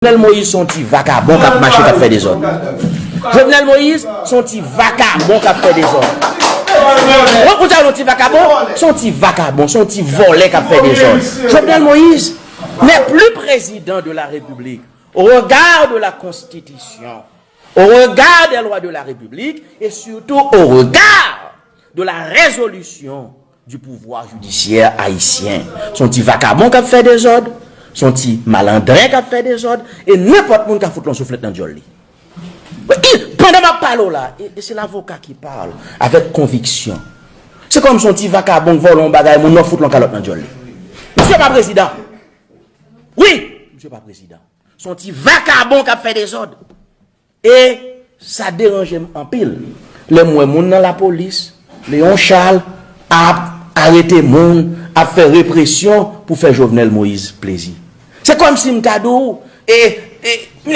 Jovenel Moïse sont petits vagabonds qui marché qui fait des ordres. Jovenel Moïse sont petits vagabonds qui fait des ordres. Vous avez un petit vagabond, son petit vagabond, son petit volet qui fait des ordres. Jovenel Moïse n'est plus président de la République. Au regard de la Constitution, au regard des lois de la République et surtout au regard de la résolution du pouvoir judiciaire haïtien. Son petit vagabond qui fait des ordres. Son petit malandrin qui a fait des ordres, et n'importe qui a foutu l'on soufflet dans le joli. Pendant ma parole là, et c'est l'avocat qui parle avec conviction. C'est comme son petit vagabond qui vole un bagage, mon non fout l'on calotte dans le joli. Monsieur pas président. Oui, monsieur pas président. Son petit vagabond qui a fait des ordres. Et ça dérange en pile. Les moun dans la police, Léon Charles a arrêté moun, a fait répression pour faire Jovenel Moïse plaisir. C'est comme si m'tadou et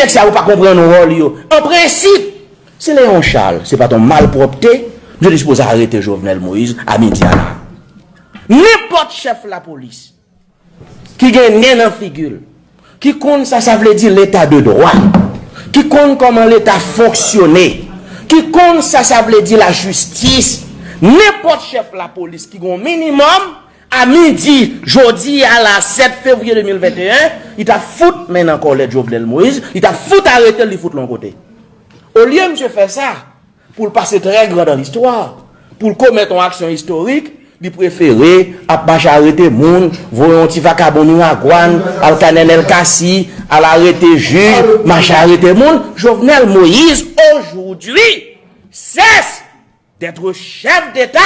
ça vous pas comprendre nos rôles. En principe, c'est Léon Charles, c'est pas ton malpropreté, je dispose à arrêter Jovenel Moïse à midi à la. N'importe chef de la police qui gagne dans figure, qui compte ça veut dire l'état de droit, qui compte comment l'état fonctionner, qui compte ça veut dire la justice, n'importe chef de la police qui a un minimum à midi, jeudi à la 7 février 2021, il t'a foutu maintenant encore les Jovenel Moïse, il t'a foutu arrêter, il fout de l'autre côté. Au lieu de monsieur faire ça, pour le passer très grand dans l'histoire, pour commettre une action historique, il préférait à marcher arrêter moun, voyons un petit vagabond à Guan, à Canel El Kassi, à l'arrêter juge, marcher arrêter moun. Jovenel Moïse, aujourd'hui, cesse d'être chef d'État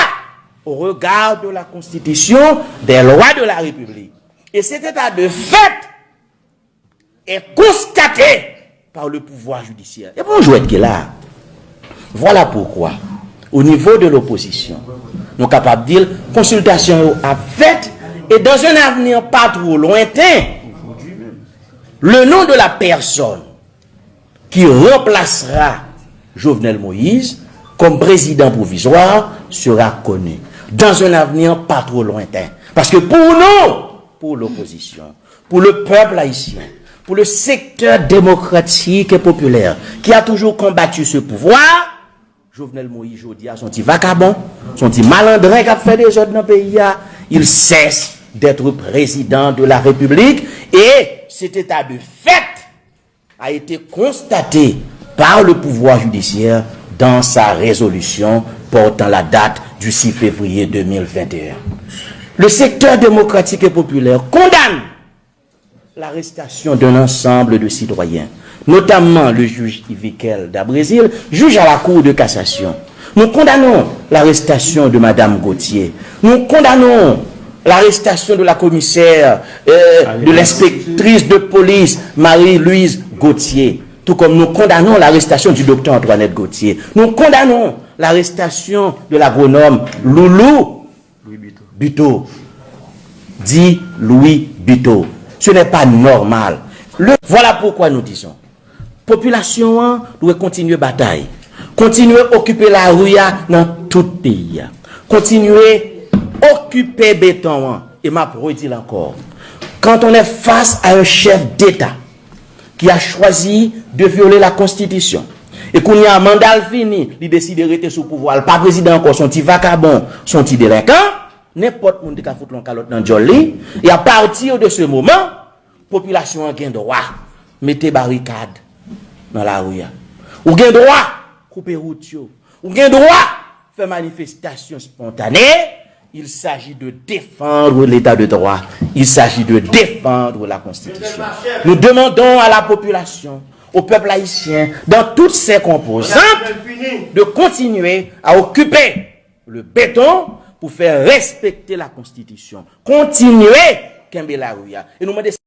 au regard de la Constitution, des lois de la République. Et cet état de fait est constaté par le pouvoir judiciaire. Et bonjour être là. Voilà pourquoi, au niveau de l'opposition, nous sommes capables de dire consultation à fait et dans un avenir pas trop lointain, le nom de la personne qui remplacera Jovenel Moïse comme président provisoire sera connu. Dans un avenir pas trop lointain. Parce que pour nous, pour l'opposition, pour le peuple haïtien, pour le secteur démocratique et populaire, qui a toujours combattu ce pouvoir, Jovenel Moïse, Jodia, son petit vagabond, son petit malandrin qui a fait des ordres dans le pays, il cesse d'être président de la République et cet état de fait a été constaté par le pouvoir judiciaire dans sa résolution portant la date du 6 février 2021. Le secteur démocratique et populaire condamne l'arrestation d'un ensemble de citoyens, notamment le juge Ivikel d'Abrésil, juge à la Cour de cassation. Nous condamnons l'arrestation de Madame Gauthier. Nous condamnons l'arrestation de la commissaire, de l'inspectrice de police Marie-Louise Gauthier. Tout comme nous condamnons l'arrestation du docteur Antoinette Gauthier. Nous condamnons l'arrestation de l'agronome Loulou Buteau. Dit Louis Buteau. Ce n'est pas normal. Voilà pourquoi nous disons. Population doit continuer bataille. Continuer à occuper la rue dans tout le pays. Continuer à occuper béton. Et m'a redit encore. Quand on est face à un chef d'État qui a choisi de violer la Constitution, et qu'on y a un mandat fini, il décide de rester sous pouvoir, pas président encore, son petit vagabond, son petit délinquant, n'importe qui a foutu l'on calotte dans le joli, et à partir de ce moment, population a un droit, mettez barricade dans la rue. Ou a droit, couper route, ou a droit, faire manifestation spontanée. Il s'agit de défendre l'état de droit. Il s'agit de défendre la Constitution. Nous demandons à la population, au peuple haïtien, dans toutes ses composantes, de continuer à occuper le béton pour faire respecter la Constitution. Continuer, Kembe la Rouya. Et nous demandons